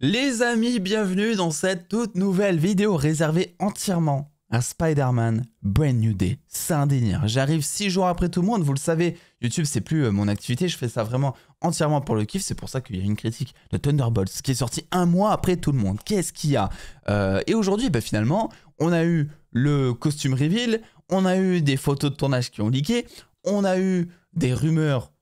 Les amis, bienvenue dans cette toute nouvelle vidéo réservée entièrement à Spider-Man Brand New Day. C'est un délire. J'arrive 6 jours après tout le monde. Vous le savez, YouTube, c'est plus mon activité. Je fais ça vraiment entièrement pour le kiff. C'est pour ça qu'il y a une critique de Thunderbolts qui est sortie un mois après tout le monde. Qu'est-ce qu'il y a Et aujourd'hui, finalement, on a eu le costume reveal. On a eu des photos de tournage qui ont leaké. On a eu des rumeurs.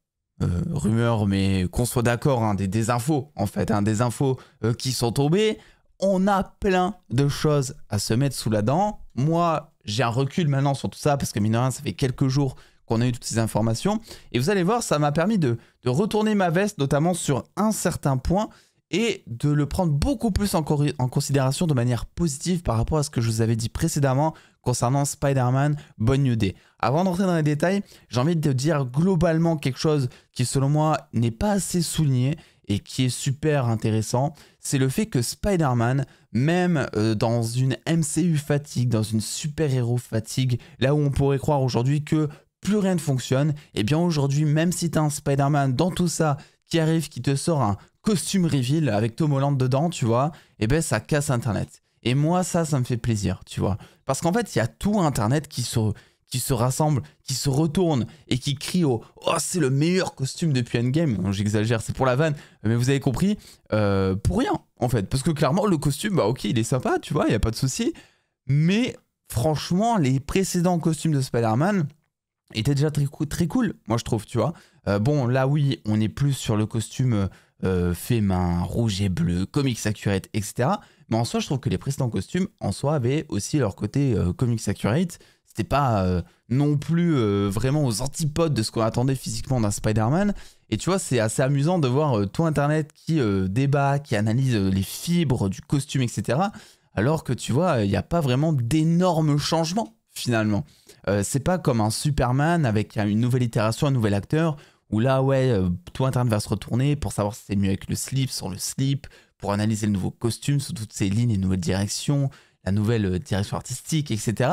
Mais qu'on soit d'accord, hein, des infos en fait, hein, des infos qui sont tombées. On a plein de choses à se mettre sous la dent. Moi, j'ai un recul maintenant sur tout ça parce que mine de rien, ça fait quelques jours qu'on a eu toutes ces informations. Et vous allez voir, ça m'a permis de retourner ma veste, notamment sur un certain point, et de le prendre beaucoup plus en considération de manière positive par rapport à ce que je vous avais dit précédemment concernant Spider-Man Brand New Day. Avant d'entrer dans les détails, j'ai envie de te dire globalement quelque chose qui selon moi n'est pas assez souligné et qui est super intéressant. C'est le fait que Spider-Man, même dans une MCU fatigue, dans une super-héros fatigue, là où on pourrait croire aujourd'hui que plus rien ne fonctionne, et bien aujourd'hui, même si tu as un Spider-Man dans tout ça qui arrive, qui te sort un costume reveal avec Tom Holland dedans, tu vois, et ben ça casse Internet. Et moi, ça me fait plaisir, tu vois. Parce qu'en fait, il y a tout Internet qui se rassemble, qui se retourne et qui crie au « Oh, c'est le meilleur costume depuis Endgame ». J'exagère, c'est pour la vanne, mais vous avez compris, pour rien, en fait. Parce que clairement, le costume, ok, il est sympa, tu vois, il n'y a pas de souci. Mais franchement, les précédents costumes de Spider-Man étaient déjà très cool, moi je trouve, tu vois. Bon, là, oui, on est plus sur le costume fait main, rouge et bleu, comics accurate, etc. Mais en soi, je trouve que les précédents costumes, en soi, avaient aussi leur côté comics accurate. C'était pas non plus vraiment aux antipodes de ce qu'on attendait physiquement d'un Spider-Man. Et tu vois, c'est assez amusant de voir tout Internet qui débat, qui analyse les fibres du costume, etc. Alors que tu vois, il n'y a pas vraiment d'énormes changements, finalement. C'est pas comme un Superman avec une nouvelle itération, un nouvel acteur, où là, ouais, tout Internet va se retourner pour savoir si c'est mieux avec le slip, sans le slip, pour analyser le nouveau costume sous toutes ses lignes et nouvelles directions, la nouvelle direction artistique, etc.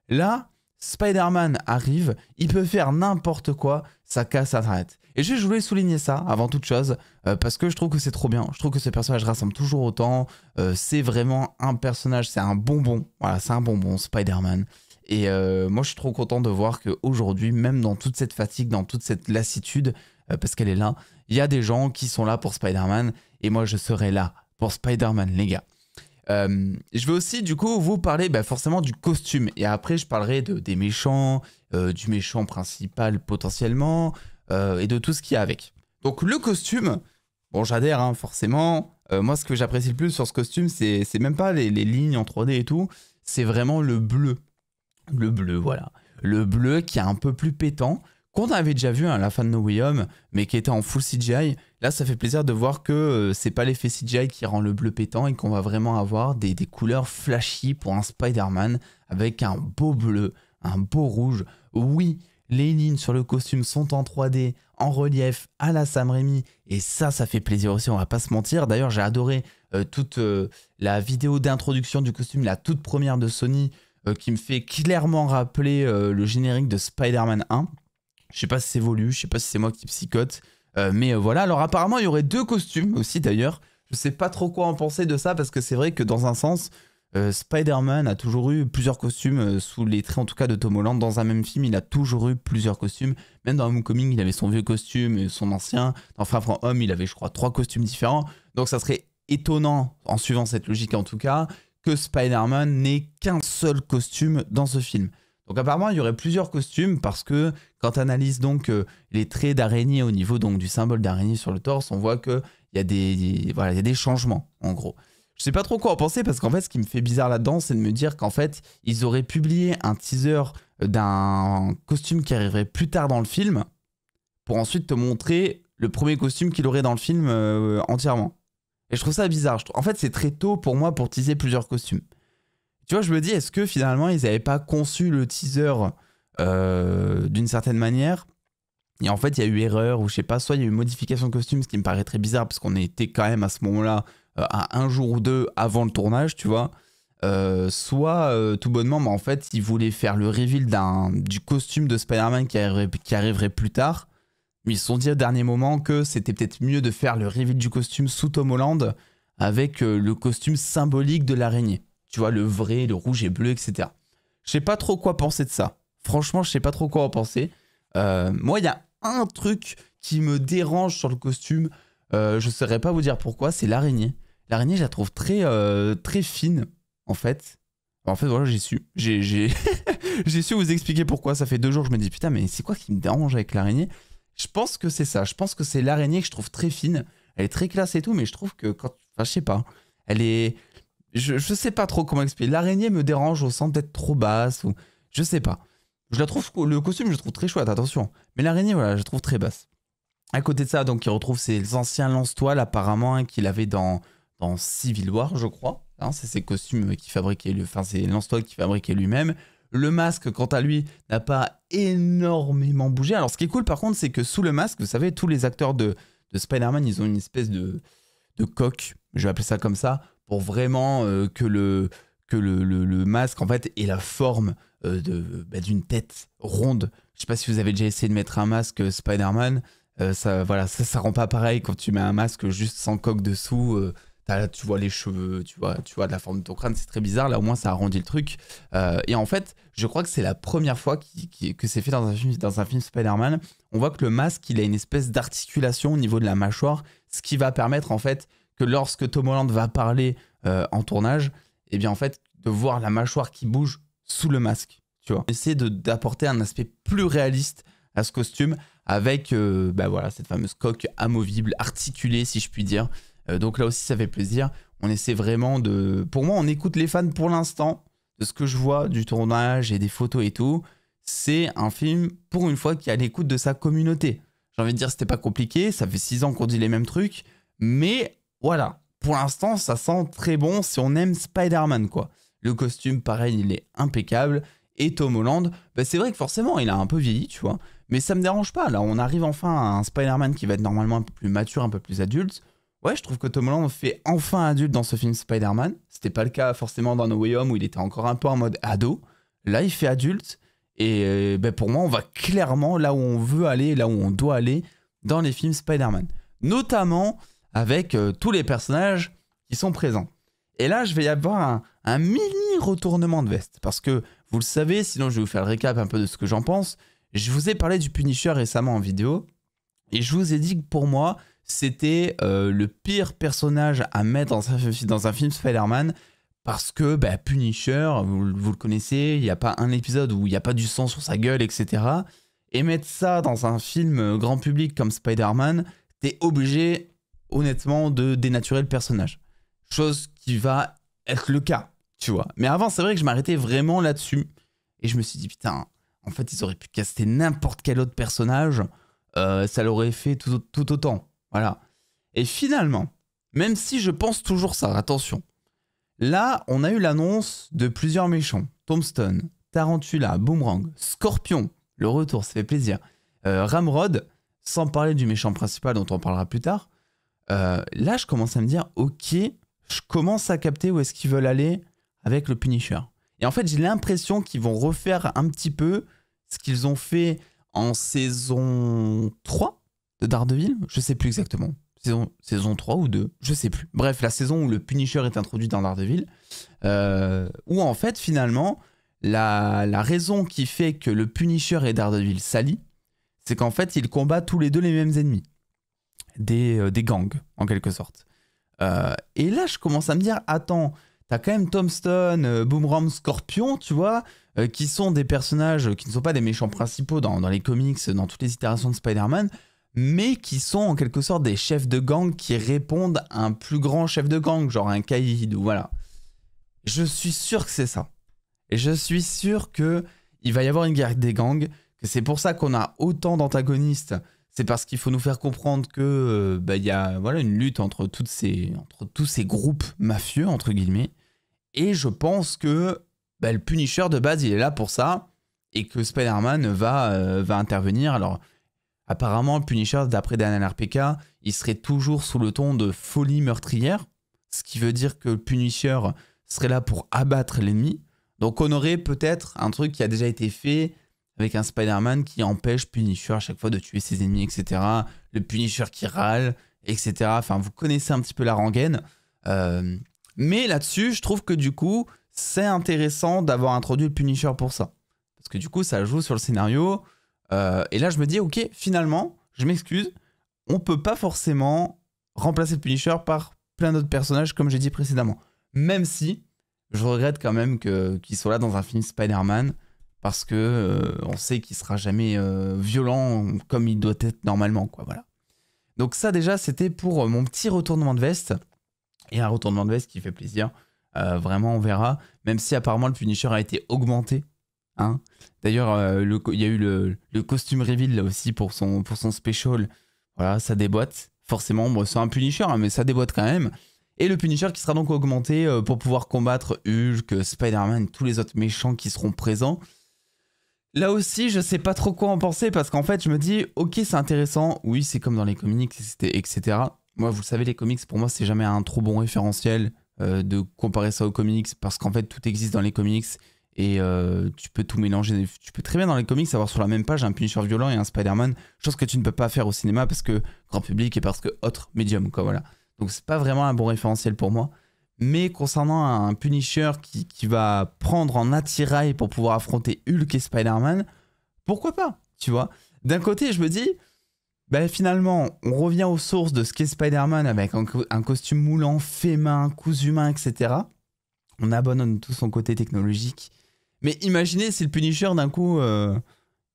Là, Spider-Man arrive, il peut faire n'importe quoi, ça casse Internet. Et je voulais souligner ça avant toute chose, parce que je trouve que c'est trop bien. Je trouve que ce personnage rassemble toujours autant. C'est vraiment un personnage, c'est un bonbon. Voilà, c'est un bonbon, Spider-Man. Et moi, je suis trop content de voir qu'aujourd'hui, même dans toute cette fatigue, dans toute cette lassitude, parce qu'elle est là, il y a des gens qui sont là pour Spider-Man. Et moi, je serai là pour Spider-Man, les gars. Je vais aussi du coup vous parler forcément du costume et après je parlerai des méchants, du méchant principal potentiellement et de tout ce qu'il y a avec. Donc le costume, bon j'adhère hein, forcément, moi ce que j'apprécie le plus sur ce costume c'est même pas les lignes en 3D et tout, c'est vraiment le bleu voilà, le bleu qui est un peu plus pétant, qu'on avait déjà vu à la fin de No Way Home, mais qui était en full CGI. Là, ça fait plaisir de voir que c'est pas l'effet CGI qui rend le bleu pétant et qu'on va vraiment avoir des couleurs flashy pour un Spider-Man avec un beau bleu, un beau rouge. Oui, les lignes sur le costume sont en 3D, en relief, à la Sam Raimi, et ça fait plaisir aussi, on va pas se mentir. D'ailleurs, j'ai adoré toute la vidéo d'introduction du costume, la toute première de Sony, qui me fait clairement rappeler le générique de Spider-Man 1. Je sais pas si c'est voulu, je sais pas si c'est moi qui psychote, mais voilà. Alors apparemment il y aurait 2 costumes aussi d'ailleurs. Je sais pas trop quoi en penser de ça parce que c'est vrai que dans un sens, Spider-Man a toujours eu plusieurs costumes sous les traits en tout cas de Tom Holland. Dans un même film, il a toujours eu plusieurs costumes. Même dans Homecoming, il avait son vieux costume et son ancien. Dans Far From Home, il avait je crois 3 costumes différents. Donc ça serait étonnant, en suivant cette logique en tout cas, que Spider-Man n'ait qu'un seul costume dans ce film. Donc apparemment, il y aurait plusieurs costumes parce que quand on analyse donc les traits d'araignée au niveau donc, du symbole d'araignée sur le torse, on voit qu'il y a des changements en gros. Je sais pas trop quoi en penser parce qu'en fait, ce qui me fait bizarre là-dedans, c'est de me dire qu'en fait, ils auraient publié un teaser d'un costume qui arriverait plus tard dans le film pour ensuite te montrer le premier costume qu'il aurait dans le film entièrement. Et je trouve ça bizarre. En fait, c'est très tôt pour moi pour teaser plusieurs costumes. Tu vois, je me dis, est-ce que finalement, ils n'avaient pas conçu le teaser d'une certaine manière et en fait, il y a eu erreur ou je sais pas, soit il y a eu modification de costume, ce qui me paraît très bizarre parce qu'on était quand même à ce moment-là à 1 jour ou 2 avant le tournage, tu vois. Soit tout bonnement, en fait, ils voulaient faire le reveal du costume de Spider-Man qui arriverait plus tard. Mais ils se sont dit au dernier moment que c'était peut-être mieux de faire le reveal du costume sous Tom Holland avec le costume symbolique de l'araignée. Tu vois, le vrai, le rouge et bleu, etc. Je sais pas trop quoi penser de ça. Franchement, je sais pas trop quoi en penser. Moi, il y a un truc qui me dérange sur le costume. Je saurais pas vous dire pourquoi, c'est l'araignée. L'araignée, je la trouve très fine, en fait. En fait, voilà, j'ai su. J'ai su vous expliquer pourquoi. Ça fait 2 jours que je me dis, putain, mais c'est quoi qui me dérange avec l'araignée? Je pense que c'est ça. Je pense que c'est l'araignée que je trouve très fine. Elle est très classe et tout, mais je trouve que quand... Enfin, je sais pas. Elle est... Je sais pas trop comment expliquer. L'araignée me dérange au sens d'être trop basse ou... Je sais pas. Je la trouve... Le costume, je le trouve très chouette, attention. Mais l'araignée, voilà, je la trouve très basse. À côté de ça, donc, il retrouve ses anciens lance-toiles, apparemment, hein, qu'il avait dans Civil War, je crois. Hein, c'est ses costumes qu'il fabriquait, enfin, c'est lance-toiles qu'il fabriquait lui-même. Le masque, quant à lui, n'a pas énormément bougé. Alors, ce qui est cool, par contre, c'est que sous le masque, vous savez, tous les acteurs de Spider-Man, ils ont une espèce de coque, je vais appeler ça comme ça, pour vraiment que le masque, en fait, ait la forme d'une tête ronde. Je sais pas si vous avez déjà essayé de mettre un masque Spider-Man. Voilà, ça rend pas pareil quand tu mets un masque juste sans coque dessous. Tu vois les cheveux, tu vois de la forme de ton crâne, c'est très bizarre. Là, au moins, ça arrondit le truc. Et en fait, je crois que c'est la première fois que c'est fait dans un film Spider-Man. On voit que le masque, il a une espèce d'articulation au niveau de la mâchoire, ce qui va permettre, en fait, que lorsque Tom Holland va parler en tournage, eh bien, en fait, de voir la mâchoire qui bouge sous le masque. Tu vois. Essayer d'apporter un aspect plus réaliste à ce costume avec voilà, cette fameuse coque amovible, articulée, si je puis dire. Donc là aussi, ça fait plaisir. On essaie vraiment de... Pour moi, on écoute les fans pour l'instant. De ce que je vois du tournage et des photos et tout, c'est un film, pour une fois, qui est à l'écoute de sa communauté. J'ai envie de dire, c'était pas compliqué. Ça fait 6 ans qu'on dit les mêmes trucs. Mais voilà, pour l'instant, ça sent très bon si on aime Spider-Man, quoi. Le costume, pareil, il est impeccable. Et Tom Holland, c'est vrai que forcément, il a un peu vieilli, tu vois. Mais ça me dérange pas. Là, on arrive enfin à un Spider-Man qui va être normalement un peu plus mature, un peu plus adulte. Ouais, je trouve que Tom Holland fait enfin adulte dans ce film Spider-Man. C'était pas le cas forcément dans No Way Home où il était encore un peu en mode ado. Là, il fait adulte. Et pour moi, on va clairement là où on veut aller, là où on doit aller dans les films Spider-Man. Notamment avec tous les personnages qui sont présents. Et là, je vais y avoir un mini retournement de veste. Parce que, vous le savez, sinon je vais vous faire le récap un peu de ce que j'en pense. Je vous ai parlé du Punisher récemment en vidéo. Et je vous ai dit que pour moi... c'était le pire personnage à mettre dans un film Spider-Man parce que Punisher, vous le connaissez, il n'y a pas un épisode où il n'y a pas du sang sur sa gueule, etc. Et mettre ça dans un film grand public comme Spider-Man, t'es obligé, honnêtement, de dénaturer le personnage. Chose qui va être le cas, tu vois. Mais avant, c'est vrai que je m'arrêtais vraiment là-dessus. Et je me suis dit, putain, en fait, ils auraient pu caster n'importe quel autre personnage, ça l'aurait fait tout autant. Voilà. Et finalement, même si je pense toujours ça, attention. Là, on a eu l'annonce de plusieurs méchants. Tombstone, Tarantula, Boomerang, Scorpion, le retour, ça fait plaisir. Ramrod, sans parler du méchant principal dont on parlera plus tard. Là, je commence à me dire, ok, je commence à capter où est-ce qu'ils veulent aller avec le Punisher. Et en fait, j'ai l'impression qu'ils vont refaire un petit peu ce qu'ils ont fait en saison 3 de Daredevil, je sais plus exactement. Saison 3 ou 2, je sais plus. Bref, la saison où le Punisher est introduit dans Daredevil, où en fait, finalement, la raison qui fait que le Punisher et Daredevil s'allient, c'est qu'en fait, ils combattent tous les deux les mêmes ennemis. Des gangs, en quelque sorte. Et là, je commence à me dire, attends, t'as quand même Tombstone, Boomerang, Scorpion, tu vois, qui sont des personnages qui ne sont pas des méchants principaux dans les comics, dans toutes les itérations de Spider-Man, mais qui sont en quelque sorte des chefs de gang qui répondent à un plus grand chef de gang, genre un Kaïd, ou voilà. Je suis sûr que c'est ça. Et je suis sûr qu'il va y avoir une guerre des gangs, que c'est pour ça qu'on a autant d'antagonistes. C'est parce qu'il faut nous faire comprendre que y a une lutte entre tous ces groupes mafieux, entre guillemets. Et je pense que le Punisher, de base, il est là pour ça, et que Spider-Man va intervenir. Alors... apparemment, le Punisher, d'après Daniel RPK, il serait toujours sous le ton de folie meurtrière, ce qui veut dire que le Punisher serait là pour abattre l'ennemi. Donc on aurait peut-être un truc qui a déjà été fait avec un Spider-Man qui empêche Punisher à chaque fois de tuer ses ennemis, etc. Le Punisher qui râle, etc. Enfin, vous connaissez un petit peu la rengaine. Mais là-dessus, je trouve que du coup, c'est intéressant d'avoir introduit le Punisher pour ça. Parce que du coup, ça joue sur le scénario. Et là, je me dis, ok, finalement, je m'excuse, on peut pas forcément remplacer le Punisher par plein d'autres personnages, comme j'ai dit précédemment. Même si, je regrette quand même qu'il soit là dans un film Spider-Man, parce que on sait qu'il sera jamais violent comme il doit être normalement, quoi, voilà. Donc ça, déjà, c'était pour mon petit retournement de veste. Et un retournement de veste qui fait plaisir. Vraiment, on verra. Même si apparemment le Punisher a été augmenté. Hein. D'ailleurs, il y a eu le costume reveal là aussi pour son special. Voilà, ça déboîte. Forcément, bon, c'est un Punisher, hein, mais ça déboîte quand même. Et le Punisher qui sera donc augmenté pour pouvoir combattre Hulk, Spider-Man et tous les autres méchants qui seront présents. Là aussi, je sais pas trop quoi en penser parce qu'en fait, je me dis, ok, c'est intéressant. Oui, c'est comme dans les comics, etc. Moi, vous le savez, les comics, pour moi, c'est jamais un trop bon référentiel de comparer ça aux comics parce qu'en fait, tout existe dans les comics et tu peux tout mélanger. Tu peux très bien dans les comics avoir sur la même page un Punisher violent et un Spider-Man, chose que tu ne peux pas faire au cinéma parce que grand public et parce que autre médium, quoi, voilà. Donc, c'est pas vraiment un bon référentiel pour moi. Mais concernant un Punisher qui va prendre en attirail pour pouvoir affronter Hulk et Spider-Man, pourquoi pas, tu vois? D'un côté, je me dis, ben finalement, on revient aux sources de ce qu'est Spider-Man avec un costume moulant, fait main, cousu main, etc. On abandonne tout son côté technologique. Mais imaginez si le Punisher, d'un coup,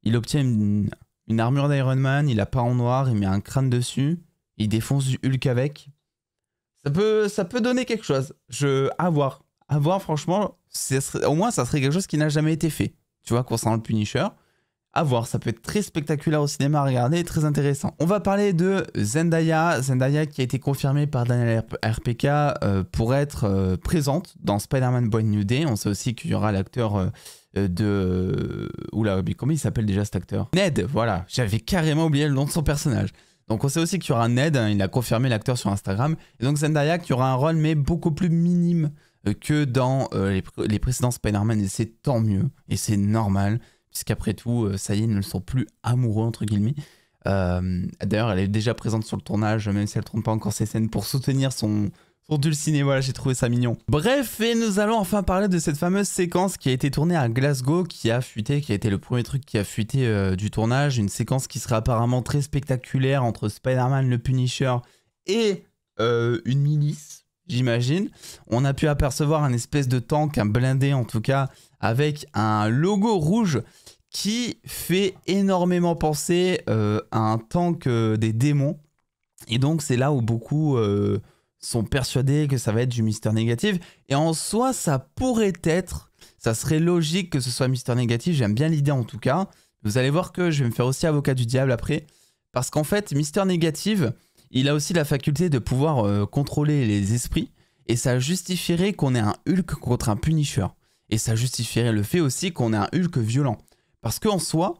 il obtient une armure d'Iron Man, il a pas en noir, il met un crâne dessus, il défonce du Hulk avec. Ça peut donner quelque chose. À voir. À voir, franchement, au moins, ça serait quelque chose qui n'a jamais été fait. Tu vois, concernant le Punisher. À voir, ça peut être très spectaculaire au cinéma à regarder et très intéressant. On va parler de Zendaya. Zendaya qui a été confirmée par Daniel RPK pour être présente dans Spider-Man Brand New Day. On sait aussi qu'il y aura l'acteur de... Oula, mais comment il s'appelle déjà cet acteur? Ned, voilà. J'avais carrément oublié le nom de son personnage. Donc on sait aussi qu'il y aura Ned, hein, il a confirmé l'acteur sur Instagram. Et donc Zendaya qui aura un rôle mais beaucoup plus minime que dans les précédents Spider-Man. Et c'est tant mieux. Et c'est normal. Puisqu'après tout, ça y est, ils ne sont plus amoureux, entre guillemets. D'ailleurs, elle est déjà présente sur le tournage, même si elle ne tourne pas encore ses scènes, pour soutenir son dulciné. Voilà, j'ai trouvé ça mignon. Bref, et nous allons enfin parler de cette fameuse séquence qui a été tournée à Glasgow, qui a fuité, qui a été le premier truc qui a fuité du tournage. Une séquence qui serait apparemment très spectaculaire entre Spider-Man, le Punisher et une milice, j'imagine. On a pu apercevoir un espèce de tank, un blindé en tout cas, avec un logo rouge qui fait énormément penser à un tank des démons. Et donc c'est là où beaucoup sont persuadés que ça va être du Mister Négatif. Et en soi, ça pourrait être, ça serait logique que ce soit Mister Négatif. J'aime bien l'idée en tout cas. Vous allez voir que je vais me faire aussi avocat du diable après. Parce qu'en fait, Mister Négatif, il a aussi la faculté de pouvoir contrôler les esprits. Et ça justifierait qu'on ait un Hulk contre un Punisher. Et ça justifierait le fait aussi qu'on ait un Hulk violent. Parce qu'en soi,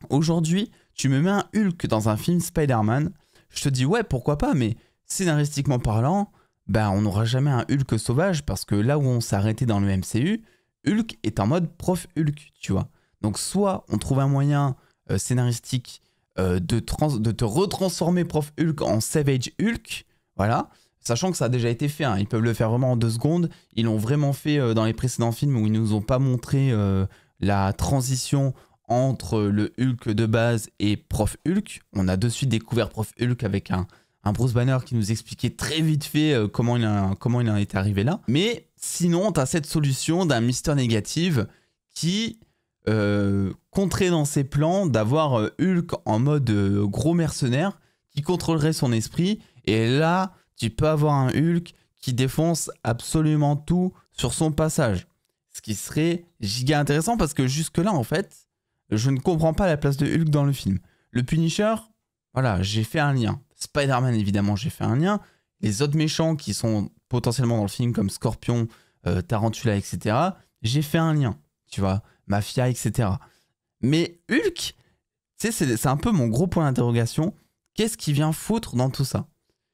aujourd'hui, tu me mets un Hulk dans un film Spider-Man, je te dis ouais, pourquoi pas, mais scénaristiquement parlant, ben on n'aura jamais un Hulk sauvage parce que là où on s'est arrêté dans le MCU, Hulk est en mode prof Hulk, tu vois. Donc soit on trouve un moyen scénaristique de te retransformer prof Hulk en Savage Hulk, voilà. Sachant que ça a déjà été fait, hein. Ils peuvent le faire vraiment en 2 secondes. Ils l'ont vraiment fait dans les précédents films où ils ne nous ont pas montré la transition entre le Hulk de base et Prof Hulk. On a de suite découvert Prof Hulk avec un Bruce Banner qui nous expliquait très vite fait comment il en était arrivé là. Mais sinon, tu as cette solution d'un Mister Négatif qui compterait dans ses plans d'avoir Hulk en mode gros mercenaire qui contrôlerait son esprit. Et là, tu peux avoir un Hulk qui défonce absolument tout sur son passage. Ce qui serait giga intéressant parce que jusque-là, en fait, je ne comprends pas la place de Hulk dans le film. Le Punisher, voilà, j'ai fait un lien. Spider-Man, évidemment, j'ai fait un lien. Les autres méchants qui sont potentiellement dans le film, comme Scorpion, Tarantula, etc., j'ai fait un lien, tu vois, Mafia, etc. Mais Hulk, tu sais, c'est un peu mon gros point d'interrogation. Qu'est-ce qui vient foutre dans tout ça?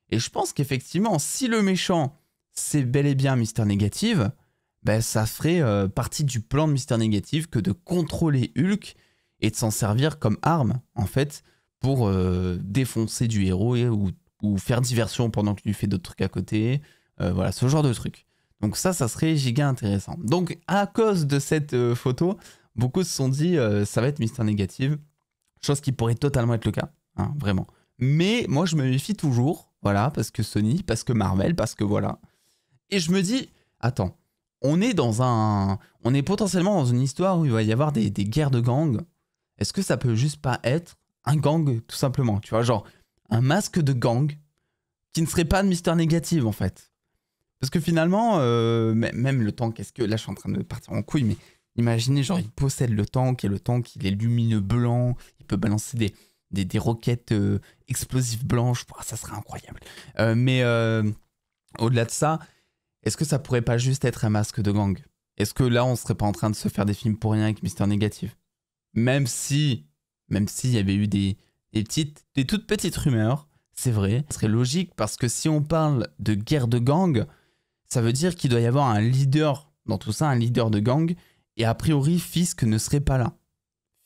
Et je pense qu'effectivement, si le méchant, c'est bel et bien Mister Négatif, ben, ça ferait partie du plan de Mister Négatif que de contrôler Hulk et de s'en servir comme arme, en fait, pour défoncer du héros ou faire diversion pendant qu'il lui fait d'autres trucs à côté. voilà, ce genre de truc. Donc ça serait giga intéressant. Donc à cause de cette photo, beaucoup se sont dit ça va être Mister Négative, chose qui pourrait totalement être le cas, hein, vraiment. Mais moi je me méfie toujours, voilà, parce que Sony, parce que Marvel, parce que voilà. Et je me dis, attends, on est potentiellement dans une histoire où il va y avoir des guerres de gangs. Est-ce que ça peut juste pas être un gang tout simplement, tu vois, genre un masque de gang qui ne serait pas de Mister Négative en fait. Parce que finalement, même le tank, là je suis en train de partir en couille, mais imaginez, genre il possède le tank et le tank il est lumineux blanc, il peut balancer des roquettes explosives blanches, ça serait incroyable. Mais au-delà de ça, est-ce que ça pourrait pas juste être un masque de gang? Est-ce que là on serait pas en train de se faire des films pour rien avec Mister Négative? Même si il y avait eu des toutes petites rumeurs, c'est vrai, ce serait logique parce que si on parle de guerre de gang, ça veut dire qu'il doit y avoir un leader dans tout ça, un leader de gang, et a priori Fisk ne serait pas là.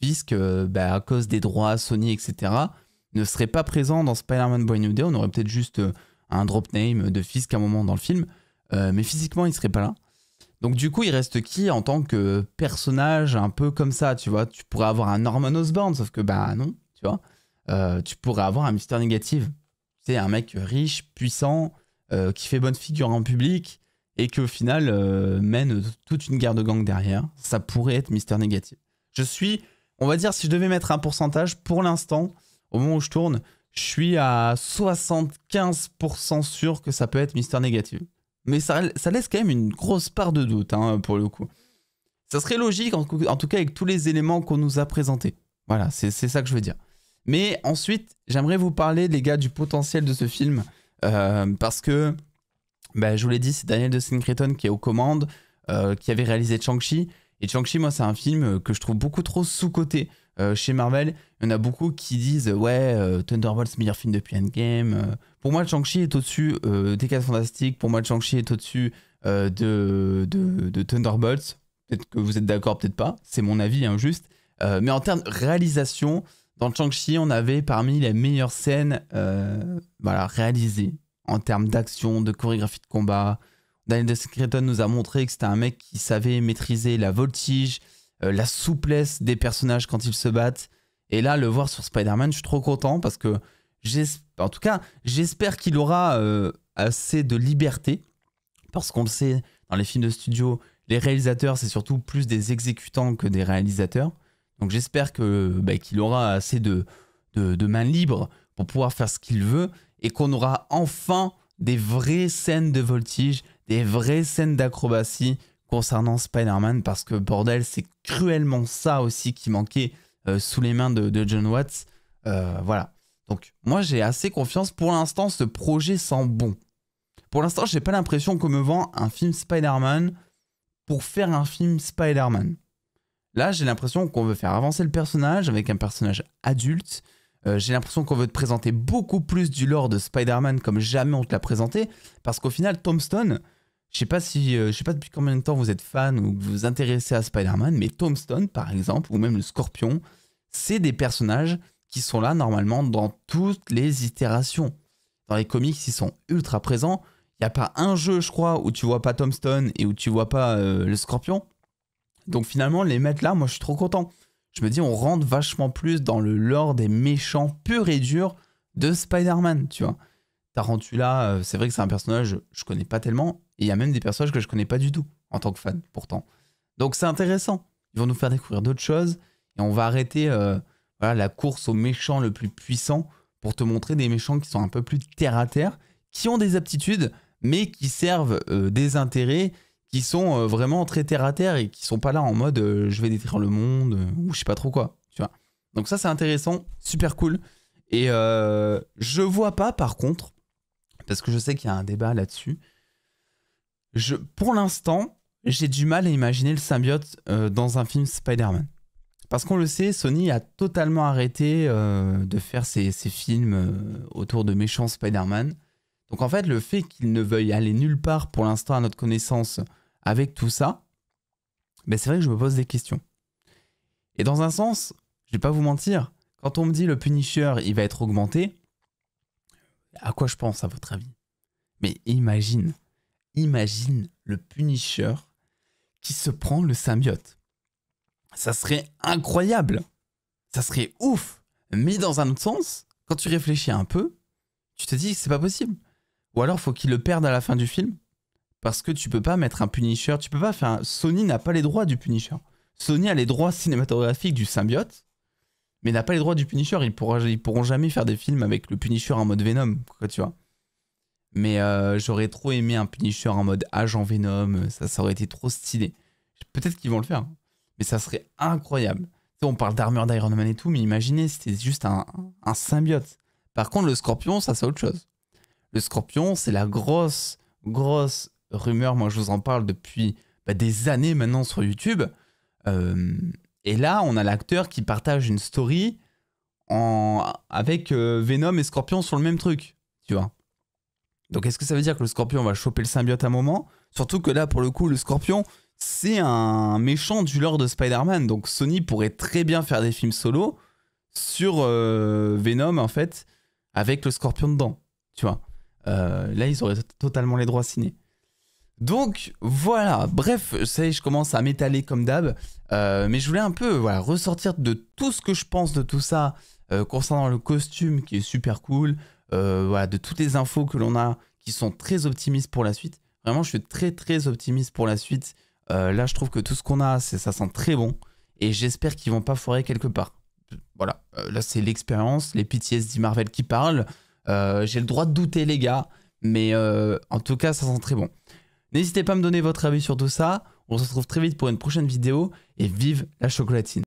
Fisk, à cause des droits, Sony, etc., ne serait pas présent dans Spider-Man Brand New Day. On aurait peut-être juste un drop name de Fisk à un moment dans le film, mais physiquement il serait pas là. Donc du coup il reste qui en tant que personnage un peu comme ça, tu vois? Tu pourrais avoir un Norman Osborn, sauf que non, tu vois? Tu pourrais avoir un Mister Négative. Tu sais, un mec riche, puissant, qui fait bonne figure en public et qui au final mène toute une guerre de gang derrière. Ça pourrait être Mister Négative. On va dire, si je devais mettre un pourcentage, pour l'instant, au moment où je tourne, je suis à 75% sûr que ça peut être Mister Négative. Mais ça laisse quand même une grosse part de doute, hein, pour le coup. Ça serait logique, en tout cas avec tous les éléments qu'on nous a présentés. Voilà, c'est ça que je veux dire. Mais ensuite, j'aimerais vous parler, les gars, du potentiel de ce film. Parce que, je vous l'ai dit, c'est Daniel Dennison-Cretton qui est aux commandes, qui avait réalisé Shang-Chi. Et Shang-Chi, moi, c'est un film que je trouve beaucoup trop sous-coté chez Marvel. Il y en a beaucoup qui disent, ouais, Thunderbolts, meilleur film depuis Endgame. Pour moi, Shang-Chi est au-dessus des 4 Fantastiques. Pour moi, Shang-Chi est au-dessus de Thunderbolts. Peut-être que vous êtes d'accord, peut-être pas. C'est mon avis, hein, juste. Mais en termes de réalisation, dans Shang-Chi, on avait parmi les meilleures scènes réalisées en termes d'action, de chorégraphie de combat. Daniel Dennison-Cretton nous a montré que c'était un mec qui savait maîtriser la voltige, la souplesse des personnages quand ils se battent. Et là, le voir sur Spider-Man, je suis trop content parce que, en tout cas, j'espère qu'il aura assez de liberté. Parce qu'on le sait, dans les films de studio, les réalisateurs, c'est surtout plus des exécutants que des réalisateurs. Donc j'espère qu'il aura assez de main libre pour pouvoir faire ce qu'il veut et qu'on aura enfin des vraies scènes de voltige, des vraies scènes d'acrobatie concernant Spider-Man, parce que bordel, c'est cruellement ça aussi qui manquait sous les mains de Jon Watts. Voilà. Donc moi j'ai assez confiance. Pour l'instant, ce projet sent bon. Pour l'instant, j'ai pas l'impression qu'on me vend un film Spider-Man pour faire un film Spider-Man. Là, j'ai l'impression qu'on veut faire avancer le personnage avec un personnage adulte. J'ai l'impression qu'on veut te présenter beaucoup plus du lore de Spider-Man comme jamais on te l'a présenté. Parce qu'au final, Tombstone, je sais pas depuis combien de temps vous êtes fan ou que vous vous intéressez à Spider-Man, mais Tombstone, par exemple, ou même le Scorpion, c'est des personnages qui sont là normalement dans toutes les itérations. Dans les comics, ils sont ultra présents. Il n'y a pas un jeu, je crois, où tu vois pas Tombstone et où tu vois pas le Scorpion. Donc finalement, les mettre là, moi je suis trop content. Je me dis, on rentre vachement plus dans le lore des méchants purs et durs de Spider-Man, tu vois. Tarantula, c'est vrai que c'est un personnage que je connais pas tellement. Et il y a même des personnages que je connais pas du tout, en tant que fan, pourtant. Donc c'est intéressant. Ils vont nous faire découvrir d'autres choses. Et on va arrêter la course aux méchants le plus puissant pour te montrer des méchants qui sont un peu plus terre-à-terre, qui ont des aptitudes, mais qui servent des intérêts, qui sont vraiment très terre-à-terre et qui sont pas là en mode je vais détruire le monde ou je sais pas trop quoi, tu vois. Donc ça c'est intéressant, super cool. Et je vois pas par contre, parce que je sais qu'il y a un débat là-dessus, pour l'instant, j'ai du mal à imaginer le symbiote dans un film Spider-Man. Parce qu'on le sait, Sony a totalement arrêté de faire ses films autour de méchants Spider-Man. Donc en fait, le fait qu'il ne veuille aller nulle part pour l'instant à notre connaissance avec tout ça, c'est vrai que je me pose des questions. Et dans un sens, je vais pas vous mentir, quand on me dit le Punisher, il va être augmenté, à quoi je pense à votre avis? Mais imagine, imagine le Punisher qui se prend le symbiote. Ça serait incroyable. Ça serait ouf. Mais dans un autre sens, quand tu réfléchis un peu, tu te dis que c'est pas possible. Ou alors, faut qu'il le perde à la fin du film. Parce que tu peux pas mettre un Punisher. Tu peux pas faire. Sony n'a pas les droits du Punisher. Sony a les droits cinématographiques du symbiote, mais n'a pas les droits du Punisher. Ils pourront jamais faire des films avec le Punisher en mode Venom, quoi, tu vois. Mais j'aurais trop aimé un Punisher en mode agent Venom. Ça aurait été trop stylé. Peut-être qu'ils vont le faire. Mais ça serait incroyable. Tu sais, on parle d'armure d'Iron Man et tout, mais imaginez, c'était juste un symbiote. Par contre, le Scorpion, ça, c'est autre chose. Le Scorpion, c'est la grosse rumeur. Moi, je vous en parle depuis des années maintenant sur YouTube. Et là, on a l'acteur qui partage une story avec Venom et Scorpion sur le même truc, tu vois. Donc, est-ce que ça veut dire que le Scorpion va choper le symbiote à un moment? Surtout que là, pour le coup, le Scorpion, c'est un méchant du lore de Spider-Man. Donc, Sony pourrait très bien faire des films solo sur Venom, en fait, avec le Scorpion dedans, tu vois. Là, ils auraient totalement les droits ciné. Donc voilà, bref, ça y est, je commence à m'étaler comme d'hab, mais je voulais un peu ressortir de tout ce que je pense de tout ça concernant le costume qui est super cool, de toutes les infos que l'on a qui sont très optimistes pour la suite. Vraiment, je suis très optimiste pour la suite. Là, je trouve que tout ce qu'on a, ça sent très bon et j'espère qu'ils vont pas foirer quelque part. Voilà, là c'est l'expérience, les PTSD Marvel qui parlent. J'ai le droit de douter les gars, mais en tout cas, ça sent très bon. N'hésitez pas à me donner votre avis sur tout ça. On se retrouve très vite pour une prochaine vidéo et vive la chocolatine.